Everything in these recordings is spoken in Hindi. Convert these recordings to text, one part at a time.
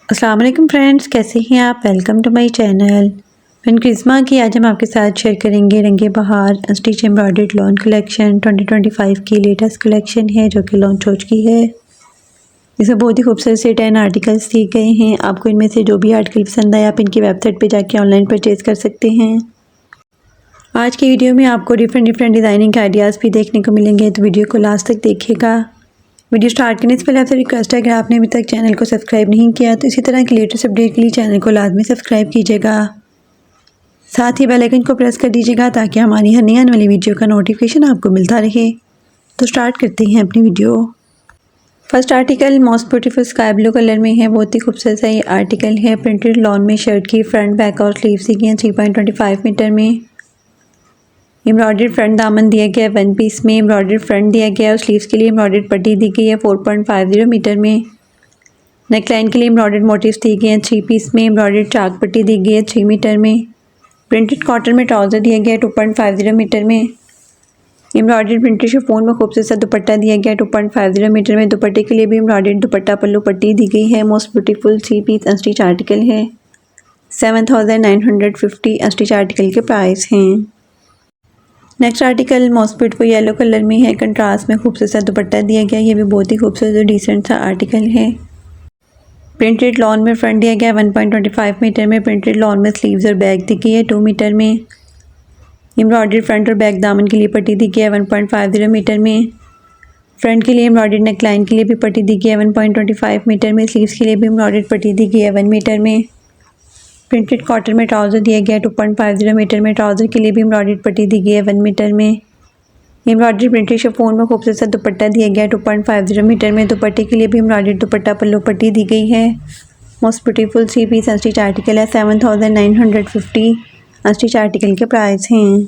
अस्सलाम वालेकुम फ्रेंड्स, कैसे हैं आप। Welcome to my channel. Friend Christmas की आज हम आपके साथ शेयर करेंगे रंगे बहार स्टिच एम्ब्रॉयडर्ड लॉन कलेक्शन 2025 की लेटेस्ट कलेक्शन है जो कि लॉन्च हो चुकी है। इसमें बहुत ही खूबसूरत से 10 आर्टिकल्स दिए गए हैं। आपको इनमें से जो भी आर्टिकल पसंद आए आप इनकी वेबसाइट पर जाके ऑनलाइन परचेज़ कर सकते हैं। आज की वीडियो में आपको डिफरेंट डिज़ाइनिंग के आइडियाज़ भी देखने को मिलेंगे, तो वीडियो को लास्ट तक देखिएगा। वीडियो स्टार्ट करने से पहले आपसे रिक्वेस्ट है कि आपने अभी तक चैनल को सब्सक्राइब नहीं किया तो इसी तरह की लेटेस्ट अपडेट के लिए चैनल को लाजमी सब्सक्राइब कीजिएगा। साथ ही बेल आइकन को प्रेस कर दीजिएगा ताकि हमारी हर नई आने वाली वीडियो का नोटिफिकेशन आपको मिलता रहे। तो स्टार्ट करते हैं अपनी video. First article most beautiful sky blue colour में है। बहुत ही खूबसूरत सा ये आर्टिकल है। प्रिंटेड लॉन में शर्ट की फ्रंट बैक और स्लीव सी गई 3.25 मीटर में। एम्ब्रॉयडर्ड फ्रंट दामन दिया गया है 1 पीस में। एम्ब्रॉयडर्ड फ्रंट दिया गया है और स्लीव्स के लिए एम्ब्रॉयडर्ड पट्टी दी गई है 4.50 मीटर में। नेकलाइन के लिए एम्ब्रॉयडर्ड मोटिव्स दिए गए हैं 3 पीस में। एम्ब्रॉयडर्ड चाक पट्टी दी गई है 3 मीटर में। प्रिंटेड कॉटन में ट्राउज़र दिया गया है 2.50 मीटर में। एम्ब्रॉयडर्ड प्रिंटेड शिफॉन में खूबसूरत सा दुपट्टा दिया गया है 2.50 मीटर में। दुपट्टे के लिए भी एम्ब्रॉयडर्ड दुपट्टा पल्लू पट्टी दी गई है। Most beautiful 3 piece unstitch article है। 7950 अनस्टिच आर्टिकल के प्राइस हैं। Next article most beautiful yellow colour में है। कंट्रास्ट में खूबसूरत सा दुपट्टा दिया गया है। ये भी बहुत ही खूबसूरत और डिसेंट सा आर्टिकल है। प्रिंटेड लॉन में फ्रंट दिया गया 1.25 मीटर में। प्रिंटेड लॉन में स्लीव्स और बैक दी गई है 2 मीटर में। एम्ब्रॉयडर्ड फ्रंट और बैक दामन के लिए पट्टी दी गई है 1.50 मीटर में। फ्रंट के लिए एम्ब्रॉयडर्ड नेकलाइन के लिए भी पट्टी दी गई है 1.25 मीटर में। स्लीव्स के लिए भी एम्ब्रॉयडर्ड पट्टी दी गई है 1 मीटर में। प्रिंटेड कॉटन में ट्राउज़र दिया गया है 2.50 मीटर में। ट्राउज़र के लिए भी एम्ब्रॉयडर्ड पट्टी दी गई है 1 मीटर में। एम्ब्रॉयडर्ड प्रिंटेड शिफॉन में खूबसूरत सा दुपट्टा दिया गया है 2.50 मीटर में। दुपट्टे के लिए भी एम्ब्रॉयडर्ड दुपट्टा पल्लू पट्टी दी गई है। Most beautiful 3 piece unstitch article है। 7950 अनस्टिच आर्टिकल के प्राइस हैं।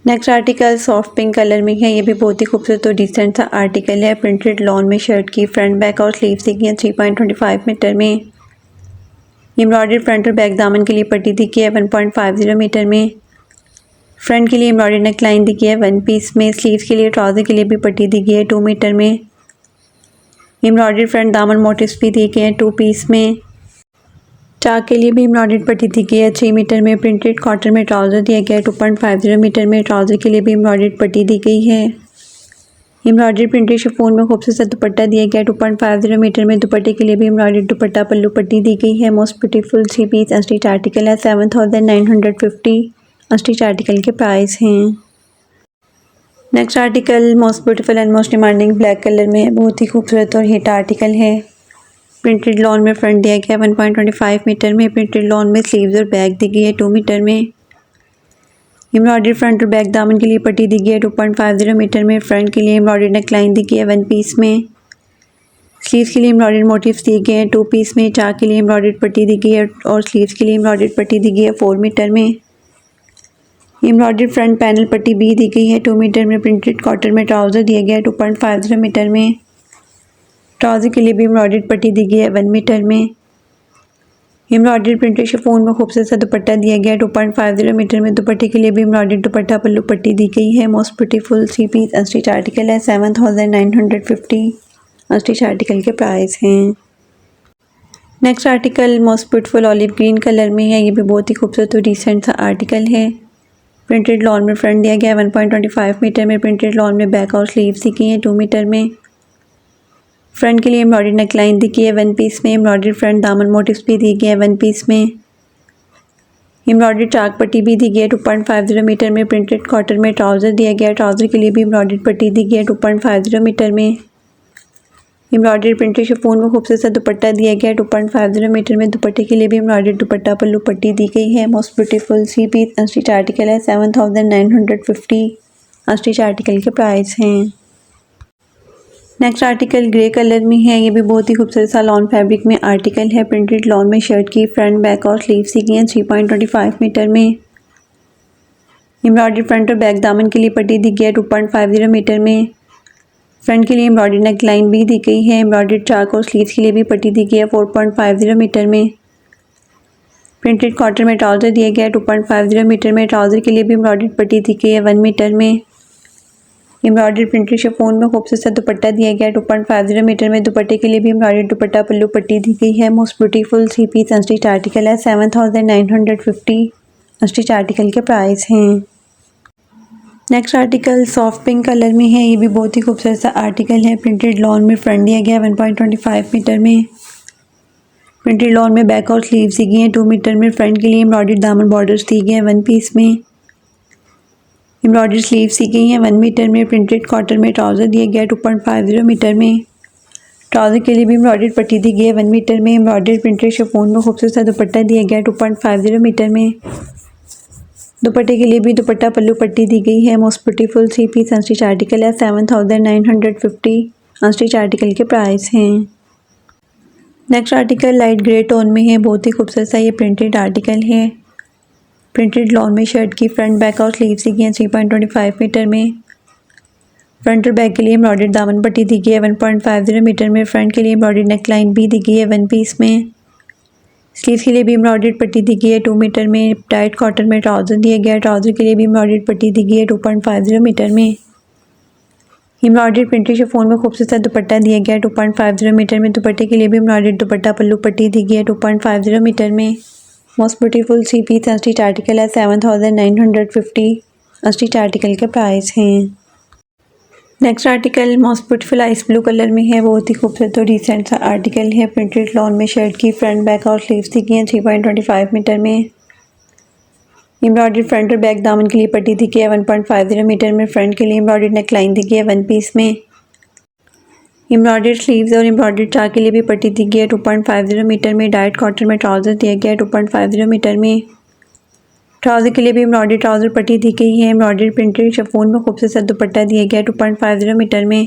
Next article soft pink colour में है। ये भी बहुत ही खूबसूरत और डिसेंट सा आर्टिकल है। प्रिंटेड लॉन में शर्ट की फ्रंट बैक और स्लीव्स दी गई हैं 3.25 मीटर में। एम्ब्रॉयडर्ड फ्रंट और बैक दामन के लिए पट्टी दी गई है 1.50 मीटर में। फ्रंट के लिए एम्ब्रॉयडर्ड नेकलाइन दी गई है 1 पीस में। स्लीव्स के लिए ट्राउज़र के लिए भी पट्टी दी गई है 2 मीटर में। एम्ब्रॉयडर्ड फ्रंट दामन मोटिव्स भी दिए गए हैं 2 पीस में। चाक के लिए भी एम्ब्रॉयडर्ड पट्टी दी गई है 3 मीटर में। प्रिंटेड कॉटन में ट्राउज़र दिया गया है 2.50 मीटर में। ट्राउज़र के लिए भी एम्ब्रॉयडर्ड पट्टी दी गई है। एम्ब्रॉयडर्ड प्रिंटेड शिफॉन में खूबसूरत सा दुपट्टा दिया गया है 2.50 मीटर में। दुपट्टे के लिए भी एम्ब्रॉयडर्ड दुपट्टा पल्लू पट्टी दी गई है। Most beautiful 3 piece unstitch article है। 7950 अनस्टिच आर्टिकल के प्राइस हैं। Next article most beautiful and most demanding black colour में है। बहुत ही खूबसूरत और हिट आर्टिकल है। प्रिंटेड लॉन में फ्रंट दिया गया 1.25 मीटर में। प्रिंटेड लॉन में स्लीव्स और बैक दी गई है 2 मीटर में। एम्ब्रॉयडर्ड फ्रंट और बैक दामन के लिए पट्टी दी गई है 2.50 मीटर में। फ्रंट के लिए एम्ब्रॉयडर्ड नेकलाइन दी गई है 1 पीस में। स्लीव्स के लिए एम्ब्रॉयडर्ड मोटिव्स दिए गए हैं 2 पीस में। चाक के लिए एम्ब्रॉयडर्ड पट्टी दी गई है और स्लीव्स के लिए एम्ब्रॉयडर्ड पट्टी दी गई है 4 मीटर में। एम्ब्रॉयडर्ड फ्रंट पैनल पट्टी भी दी गई है 2 मीटर में। प्रिंटेड कॉटन में ट्राउज़र दिया गया है 2.50 मीटर में। ट्राउज़र के लिए भी एम्ब्रॉयडर्ड पट्टी दी गई है 1 मीटर में। एम्ब्रॉयडर्ड प्रिंटेड शिफॉन में खूबसूरत सा दुपट्टा दिया गया है 2.50 मीटर में। दुपट्टे के लिए भी एम्ब्रॉयडर्ड दुपट्टा पल्लू पट्टी दी गई है। Most beautiful 3 piece unstitch article है। 7950 अनस्टिच आर्टिकल के प्राइस हैं। Next article most beautiful olive green colour में है। ये भी बहुत ही खूबसूरत और डिसेंट सा आर्टिकल है। प्रिंटेड लॉन में फ्रंट दिया गया है 1.25 मीटर में। प्रिंटेड लॉन में बैक और स्लीव्स दी गई हैं 2 मीटर में। फ्रंट के लिए एम्ब्रॉयडर्ड नेकलाइन दी गई है 1 पीस में। एम्ब्रॉयडर्ड फ्रंट दामन मोटिव्स भी दिए गए हैं 1 पीस में। एम्ब्रॉयडर्ड चाक पट्टी भी दी गई है 2.50 मीटर में। प्रिंटेड कॉटन में ट्राउज़र दिया गया है। ट्राउज़र के लिए भी एम्ब्रॉयडर्ड पट्टी दी गई है 2.50 मीटर में। एम्ब्रॉयडर्ड प्रिंटेड शिफॉन में खूबसूरत सा दुपट्टा दिया गया है 2.50 मीटर में। दुपट्टे के लिए भी एम्ब्रॉयडर्ड दुपट्टा पल्लू पट्टी दी गई है। Most beautiful 3 piece unstitch article है। 7950 अनस्टिच आर्टिकल के प्राइस हैं। नेक्स्ट आर्टिकल ग्रे कलर में है। ये भी बहुत ही खूबसूरत सा लॉन फैब्रिक में आर्टिकल है। प्रिंटेड लॉन में शर्ट की फ्रंट बैक और स्लीव्स दी गई हैं 3.25 मीटर में। एम्ब्रॉयडर्ड फ्रंट और बैक दामन के लिए पट्टी दी गई है 2.50 मीटर में। फ्रंट के लिए एम्ब्रॉयडर्ड नेकलाइन भी दी गई है। एम्ब्रॉयडर्ड चाक और स्लीव्स के लिए भी पट्टी दी गई है 4.50 मीटर में। प्रिंटेड कॉटन में ट्राउज़र दिया गया है 2.50 मीटर में। ट्राउज़र के लिए भी एम्ब्रॉयडर्ड पट्टी दी गई है 1 मीटर में। एम्ब्रॉयडरी प्रिंटेड शिफॉन में खूबसूरत सा दुपट्टा दिया गया है 2.50 मीटर में। दुपट्टे के लिए भी एम्ब्रॉयडरी दुपट्टा पल्लू पट्टी दी गई है। Most beautiful 3 piece unstitch article है। 7950 अनस्टिच आर्टिकल के प्राइस हैं। Next article soft pink colour में है। ये भी बहुत ही खूबसूरत सा आर्टिकल है। प्रिंटेड लॉन में फ्रंट दिया गया 1.25 मीटर में। प्रिंटेड लॉन में बैक और स्लीव्स दी गई हैं 2 मीटर में। फ्रंट के लिए एम्ब्रॉयडरी दामन बॉर्डर्स दी गए हैं 1 पीस में। एम्ब्रॉयडरी स्लीव्स दी गई हैं 1 मीटर में। प्रिंटेड कॉटन में ट्राउज़र दिया गया है 2.50 मीटर में। ट्राउज़र के लिए भी एम्ब्रॉयडरी पट्टी दी गई है 1 मीटर में। एम्ब्रॉयडरी प्रिंटेड शिफॉन में खूबसूरत सा दुपट्टा दिया गया है 2.50 मीटर में। दुपट्टे के लिए भी दुपट्टा पल्लू पट्टी दी गई है। Most beautiful 3 piece unstitch article है। 7950 अनस्टिच आर्टिकल के प्राइस हैं। Next article light grey tone में है। बहुत ही खूबसूरत सा ये प्रिंटेड आर्टिकल है। प्रिंटेड लॉन में शर्ट की फ्रंट बैक और स्लीव्स दी गई हैं 3.25 मीटर में। फ्रंट और बैक के लिए एम्ब्रॉयडर्ड दामन पट्टी दी गई है 1.50 मीटर में। फ्रंट के लिए एम्ब्रॉयडर्ड नेक लाइन भी दी गई है 1 पीस में। स्लीव्स के लिए भी एम्ब्रॉयडर्ड पट्टी दी गई है 2 मीटर में। टाइट कॉटन में ट्राउज़र दिया गया है। ट्राउज़र के लिए भी एम्ब्रॉयडर्ड पट्टी दी गई है 2.50 मीटर में। एम्ब्रॉयडर्ड प्रिंटेड शिफॉन में खूबसूरत सा दुपट्टा दिया गया है 2.50 मीटर में। दुपट्टे के लिए भी एम्ब्रॉयडर्ड दुपट्टा पल्लू पट्टी दी गई है 2.50 मीटर में। Most beautiful 3 piece unstitch article है। 7950 अनस्टिच आर्टिकल के प्राइस हैं। Next article most beautiful ice blue colour में है। बहुत ही खूबसूरत और डिसेंट सा आर्टिकल है। प्रिंटेड लॉन में शर्ट की फ्रंट बैक और स्लीव्स दी गई हैं 3.25 मीटर में। एम्ब्रॉयडरी फ्रंट और बैक दामन के लिए पट्टी दी गई है 1.50 मीटर में। फ्रंट के लिए एम्ब्रॉयडरी नेक लाइन दी गई है 1 पीस में। एम्ब्रॉयडरी स्लीव्स और एम्ब्रॉयडरी चाक के लिए भी पट्टी दी गई है 2.50 मीटर में। डाइट कॉटन में ट्राउज़र दिया गया है 2.50 मीटर में। ट्राउज़र के लिए भी एम्ब्रॉयडरी ट्राउज़र पट्टी दी गई है। एम्ब्रॉयडरी प्रिंटेड शिफॉन में खूबसूरत सा दुपट्टा दिया गया है 2.50 मीटर में।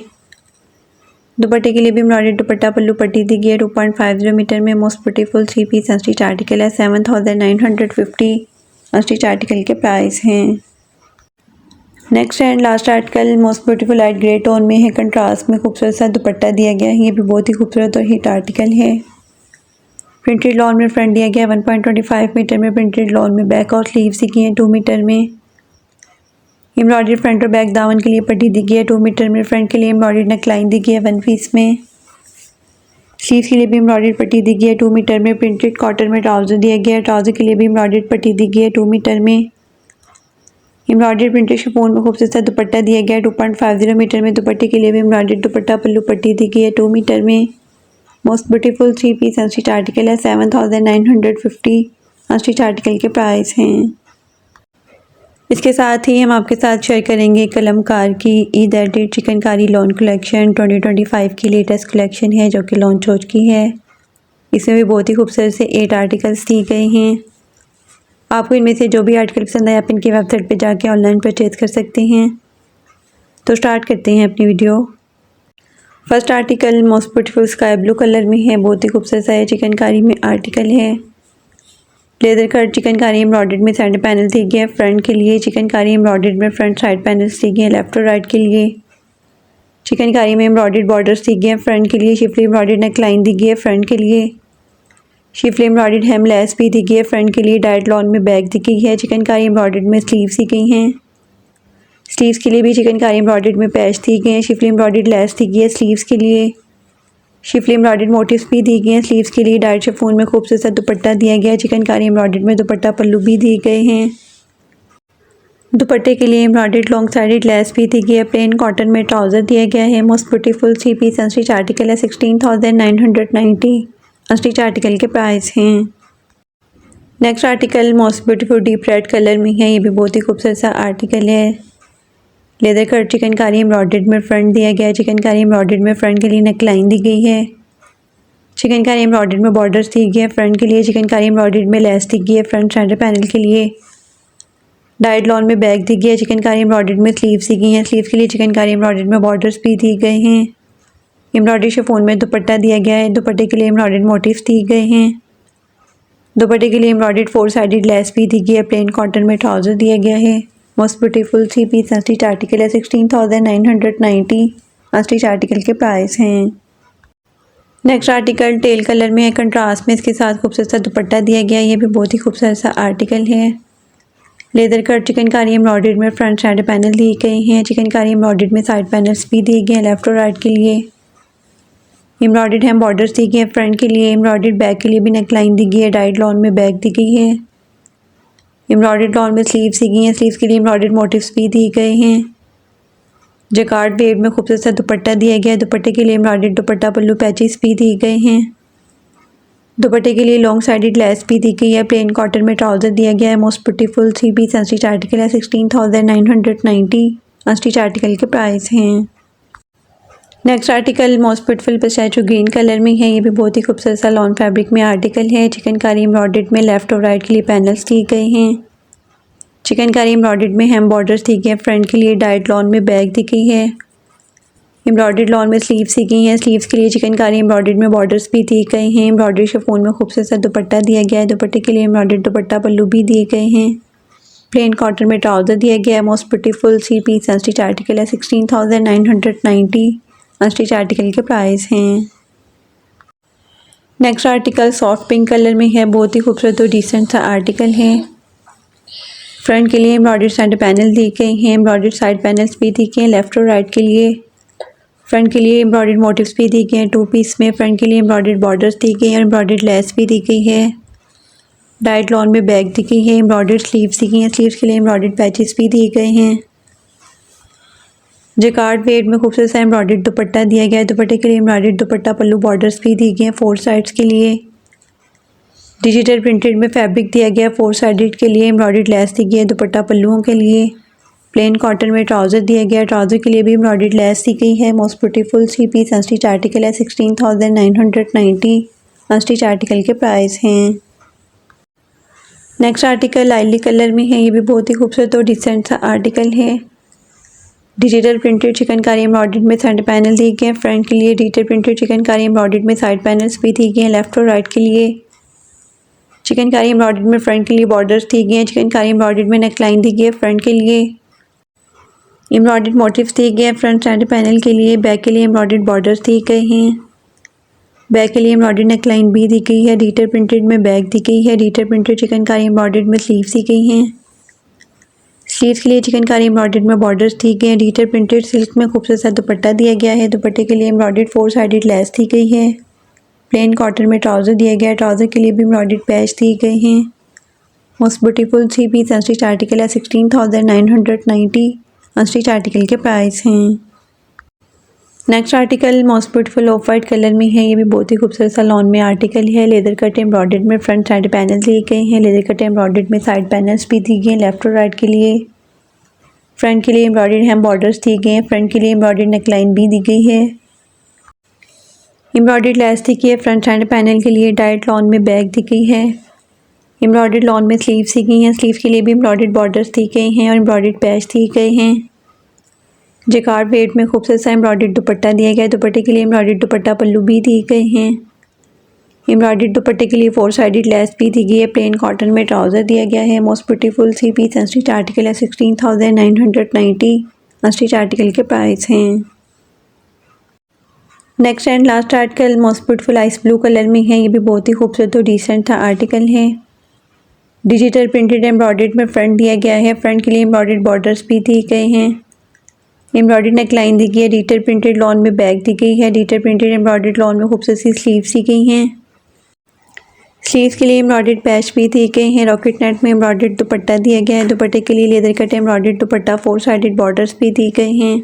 दुपट्टे के लिए भी एम्ब्रॉयडरी दुपट्टा पल्लू पट्टी दी गई है 2.50 मीटर में। Most beautiful 3 piece unstitch article है। 7950 अनस्टिच आर्टिकल के प्राइस हैं। Next and last article most beautiful light grey tone में है। कंट्रास्ट में खूबसूरत सा दुपट्टा दिया गया है। ये भी बहुत ही खूबसूरत और हिट आर्टिकल है। प्रिंटेड लॉन में फ्रंट दिया गया है 1.25 मीटर में। प्रिंटेड लॉन में बैक और स्लीव्स दी गई हैं 2 मीटर में। एम्ब्रॉयडरी फ्रंट और बैक दामन के लिए पट्टी दी गई है 2 मीटर में। फ्रंट के लिए एम्ब्रॉयडरी नेक लाइन दी गई है 1 पीस में। स्लीव्स के लिए भी एम्ब्रॉयडरी पट्टी दी गई है 2 मीटर में। प्रिंटेड कॉटन में ट्राउज़र दिया गया है। ट्राउज़र के लिए भी एम्ब्रॉयडरी पट्टी दी गई है 2 मीटर में। एम्ब्रॉयडरी प्रिंटेड शिफॉन में खूबसूरत सा दुपट्टा दिया गया है 2.50 मीटर में। दुपट्टे के लिए भी एम्ब्रॉयडरी दुपट्टा पल्लू पट्टी दी गई है 2 मीटर में। Most beautiful 3 piece unstitch article है। 7950 अनस्टिच आर्टिकल के प्राइस हैं। इसके साथ ही हम आपके साथ शेयर करेंगे कलमकार की Eid added chikankari lawn collection 2025 की लेटेस्ट कलेक्शन है जो कि लॉन्च हो चुकी है। इसमें भी बहुत ही खूबसूरत से 8 आर्टिकल्स दिए गए हैं। आपको इनमें से जो भी आर्टिकल पसंद आए आप इनकी वेबसाइट पे जाके ऑनलाइन परचेज़ कर सकते हैं। तो स्टार्ट करते हैं अपनी video. First article most beautiful sky blue colour में है। बहुत ही खूबसूरत सा चिकनकारी में आर्टिकल है। लेदर कट चिकनकारी एम्ब्रॉयडर्ड में सेंटर पैनल दी गई है। फ्रंट के लिए चिकनकारी एम्ब्रॉयडर्ड में फ्रंट साइड पैनल्स दी गए हैं लेफ्ट और राइट के लिए। चिकनकारी में एम्ब्रॉयडर्ड बॉर्डर्स दी गए हैं। फ्रंट के लिए शिफली एम्ब्रॉयडर्ड नेक लाइन दी गई है। फ्रंट के लिए शिफली एम्ब्रॉयडर्ड हेम लेस भी दी गई है। फ्रंट के लिए डाइट लॉन में बैग दी गई है। चिकनकारी एम्ब्रॉयडर्ड में स्लीव्स दी गई हैं। स्लीव्स के लिए भी चिकनकारी एम्ब्रॉयडर्ड में पैच दी गए हैं। शिफली एम्ब्रॉयडर्ड लेस दी गई है स्लीव्स के लिए। शिफली एम्ब्रॉयडर्ड मोटिव्स भी दी गए हैं। स्लीव्स के लिए डाइट शिफॉन में खूबसूरत सा दुपट्टा दिया गया है। चिकनकारी एम्ब्रॉयडर्ड में दुपट्टा पल्लू भी दिए गए हैं। दुपट्टे के लिए एम्ब्रॉयडर्ड लॉन्ग साइडेड लेस भी दी गई है। प्लेन कॉटन में ट्राउज़र दिया गया है। Most beautiful 3 piece unstitch article है। 16,990 अनस्टिच आर्टिकल के प्राइस हैं। Next article most beautiful deep red colour में है। ये भी बहुत ही खूबसूरत सा आर्टिकल है। लेदर कट चिकनकारी एम्ब्रॉयडर्ड में फ्रंट दिया गया है। चिकनकारी एम्ब्रॉयडर्ड में फ्रंट के लिए नेक लाइन दी गई है। चिकनकारी एम्ब्रॉयडर्ड में बॉर्डर्स दी गई है। फ्रंट के लिए चिकनकारी एम्ब्रॉयडर्ड में लेस दी गई है। फ्रंट सेंटर पैनल के लिए डाइट लॉन में बैग दी गई है। चिकनकारी एम्ब्रॉयडर्ड में स्लीव्स दी गई हैं। स्लीव्स के लिए चिकनकारी एम्ब्रॉयडर्ड में बॉर्डर्स भी दिए गए हैं। एम्ब्रॉयडरी शिफॉन में दुपट्टा दिया गया है। दुपट्टे के लिए एम्ब्रॉयडर्ड मोटिव्स दिए गए हैं। दुपट्टे के लिए एम्ब्रॉयडर्ड 4 साइडेड लेस भी दी गई है। प्लेन कॉटन में ट्राउज़र दिया गया है। Most beautiful 3 piece unstitch article है। 16,990 अनस्टिच आर्टिकल के प्राइस हैं। नेक्स्ट आर्टिकल टेल कलर में है। कंट्रास्ट में इसके साथ खूबसूरत सा दुपट्टा दिया गया है। ये भी बहुत ही खूबसूरत सा आर्टिकल है। लेदर कट चिकनकारी एम्ब्रॉयडर्ड में फ्रंट साइड पैनल दिए गए हैं। चिकनकारी एम्ब्रॉयडर्ड में साइड पैनल्स भी दिए गए हैं लेफ्ट और राइट के लिए। एम्ब्रॉयडर्ड है बॉर्डर्स दी गई है फ्रंट के लिए। एम्ब्रॉयडर्ड बैक के लिए भी नेकलाइन दी गई है। डाइड लॉन में बैक दी गई है। एम्ब्रॉयडर्ड लॉन में स्लीव्स दी गई हैं। स्लीव्स के लिए एम्ब्रॉयडर्ड मोटिव्स भी दिए गए हैं। जकार्ड वेव में खूबसूरत सा दुपट्टा दिया गया है। दुपट्टे के लिए एम्ब्रॉयडर्ड दुपट्टा पल्लू पैचेस भी दिए गए हैं। दुपट्टे के लिए लॉन्ग साइडेड लेस भी दी गई है। प्लेन कॉटन में ट्राउज़र दिया गया है। Most beautiful 3 piece unstitch article है। 16,990 अनस्टिच आर्टिकल के प्राइस हैं। Next article most beautiful pistachio green colour में है। ये भी बहुत ही खूबसूरत सा लॉन फैब्रिक में आर्टिकल है। चिकनकारी एम्ब्रॉयडर्ड में लेफ्ट और राइट के लिए पैनल्स दिए गए हैं। चिकनकारी एम्ब्रॉयडर्ड में हेम बॉर्डर्स दी गई हैं। फ्रंट के लिए डाइड लॉन में बैक दी गई है। एम्ब्रॉयडर्ड लॉन में स्लीव्स दी गई हैं। स्लीव्स के लिए चिकनकारी एम्ब्रॉयडर्ड में बॉर्डर्स भी दिए गए हैं। एम्ब्रॉयडरी शिफॉन में खूबसूरत सा दुपट्टा दिया गया है। दुपट्टे के लिए एम्ब्रॉयडर्ड दुपट्टा पल्लू भी दिए गए हैं। प्लेन कॉटन में ट्राउज़र दिया गया है। Most beautiful 3 piece unstitch article है। 16,990 अनस्टिच आर्टिकल के प्राइस हैं। Next article soft pink colour में है। बहुत ही खूबसूरत और डिसेंट सा आर्टिकल है। फ्रंट के लिए एम्ब्रॉयडर्ड साइड पैनल दिए गए हैं। एम्ब्रॉयडर्ड साइड पैनल्स भी दिए गए हैं लेफ्ट और राइट के लिए। फ्रंट के लिए एम्ब्रॉयडर्ड मोटिव्स भी दिए गए हैं 2 पीस में। फ्रंट के लिए एम्ब्रॉयडर्ड बॉर्डर्स दी गई हैं और एम्ब्रॉयडर्ड लेस भी दी गई है। डाइड लॉन में बैक दी गई है। एम्ब्रॉयडर्ड स्लीव्स दी गई हैं। स्लीव्स के लिए एम्ब्रॉयडर्ड पैचेस भी दिए गए हैं। जकार्ड वेव में खूबसूरत सा एम्ब्रॉयडर्ड दुपट्टा दिया गया है। दुपट्टे के लिए एम्ब्रॉयडर्ड दुपट्टा पल्लू बॉर्डर्स भी दिए गए हैं 4 साइड्स के लिए। डिजिटल प्रिंटेड में फैब्रिक दिया गया है। 4 साइडेड के लिए एम्ब्रॉयडर्ड लेस दी गई है दुपट्टा पल्लुओं के लिए। प्लेन कॉटन में ट्राउज़र दिया गया है। ट्राउज़र के लिए भी एम्ब्रॉयडर्ड लेस दी गई है। Most beautiful 3 piece unstitch article है। 16,990 अनस्टिच आर्टिकल के प्राइस हैं। नेक्स्ट आर्टिकल लाइली कलर में है। ये भी बहुत ही खूबसूरत और डिसेंट सा आर्टिकल है। डिजिटल प्रिंटेड चिकनकारी एम्ब्रॉयडर्ड में साइड पैनल दिए गए हैं। फ्रंट के लिए डिजिटल प्रिंटेड चिकनकारी एम्ब्रॉयडर्ड में साइड पैनल्स भी दिए गए हैं लेफ्ट और राइट के लिए। चिकनकारी एम्ब्रॉयडर्ड में फ्रंट के लिए बॉर्डर्स दिए गए हैं। चिकनकारी एम्ब्रॉयडर्ड में नेकलाइन दी गई है फ्रंट के लिए। एम्ब्रॉयडर्ड मोटिव्स दिए गए हैं फ्रंट साइड पैनल के लिए। बैक के लिए एम्ब्रॉयडर्ड बॉर्डर्स दिए गए हैं। बैक के लिए एम्ब्रॉयडर्ड नेकलाइन भी दी गई है। डिजिटल प्रिंटेड में बैक दी गई है। डिजिटल प्रिंटेड चिकनकारी एम्ब्रॉयडर्ड में स्लीव्स दी गई हैं। स्लीव्स के लिए चिकनकारी एम्ब्रॉयडर्ड में बॉर्डर्स दिए गए हैं। डिजिटल प्रिंटेड सिल्क में खूबसूरत सा दुपट्टा दिया गया है। दुपट्टे के लिए एम्ब्रॉयडर्ड 4 साइडेड लेस दी गई है। प्लेन कॉटन में ट्राउज़र दिया गया है। ट्राउज़र के लिए भी एम्ब्रॉयडर्ड पैच दिए गए हैं। Most beautiful 3 piece unstitch article है। 16,990 अनस्टिच आर्टिकल के प्राइस हैं। Next article most beautiful off white colour में है। ये भी बहुत ही खूबसूरत सा लॉन में आर्टिकल है। लेदर कट एम्ब्रॉयडर्ड में फ्रंट साइड पैनल दिए गए हैं। लेदर कट एम्ब्रॉयडर्ड में साइड पैनल्स भी दिए गए हैं लेफ्ट और राइट के लिए। फ्रंट के लिए एम्ब्रॉयडर्ड हेम बॉर्डर्स दिए गए हैं। फ्रंट के लिए एम्ब्रॉयडर्ड नेकलाइन भी दी गई है। एम्ब्रॉयडर्ड लेस दी गई है फ्रंट साइड पैनल के लिए। डाइड लॉन में बैक दी गई है। एम्ब्रॉयडर्ड लॉन में स्लीव्स दी गई हैं। स्लीव्स के लिए भी एम्ब्रॉयडर्ड बॉर्डर्स दी गए हैं और एम्ब्रॉयडर्ड पैच दिए गए हैं। जकार्ड वेव में खूबसूरत सा एम्ब्रॉयडर्ड दुपट्टा दिया गया है। दुपट्टे के लिए एम्ब्रॉयडर्ड दुपट्टा पल्लू भी दिए गए हैं। एम्ब्रॉयडर्ड दुपट्टे के लिए 4 साइडेड लेस भी दी गई है। प्लेन कॉटन में ट्राउज़र दिया गया है। Most beautiful 3 piece unstitch article है। 16,990 अनस्टिच आर्टिकल के प्राइस हैं। Next and last article most beautiful ice blue colour में है। ये भी बहुत ही खूबसूरत और डिसेंट था आर्टिकल है। डिजिटल प्रिंटेड एम्ब्रॉयडर्ड में फ्रंट दिया गया है। फ्रंट के लिए एम्ब्रॉयडर्ड बॉर्डर्स भी दिए गए हैं। एम्ब्रॉयडर्ड नेकलाइन दी गई है। डिजिटल प्रिंटेड लॉन में बैक दी गई है। डिजिटल प्रिंटेड एम्ब्रॉयडर्ड लॉन में खूबसूरत सी स्लीव्स दी गई हैं। स्लीव्स के लिए एम्ब्रॉयडर्ड पैच भी दिए गए हैं। रॉकेट नेट में एम्ब्रॉयडर्ड दुपट्टा दिया गया है। दुपट्टे के लिए लेदर कट एम्ब्रॉयडर्ड दुपट्टा 4 साइडेड बॉर्डर्स भी दिए गए हैं।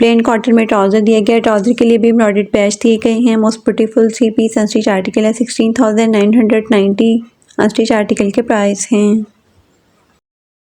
प्लेन कॉटन में ट्राउज़र दिया गया है। ट्राउज़र के लिए भी एम्ब्रॉयडर्ड पैच दिए गए हैं। Most beautiful 3 piece unstitch article है। 16,990 अनस्टिच आर्टिकल के प्राइस हैं।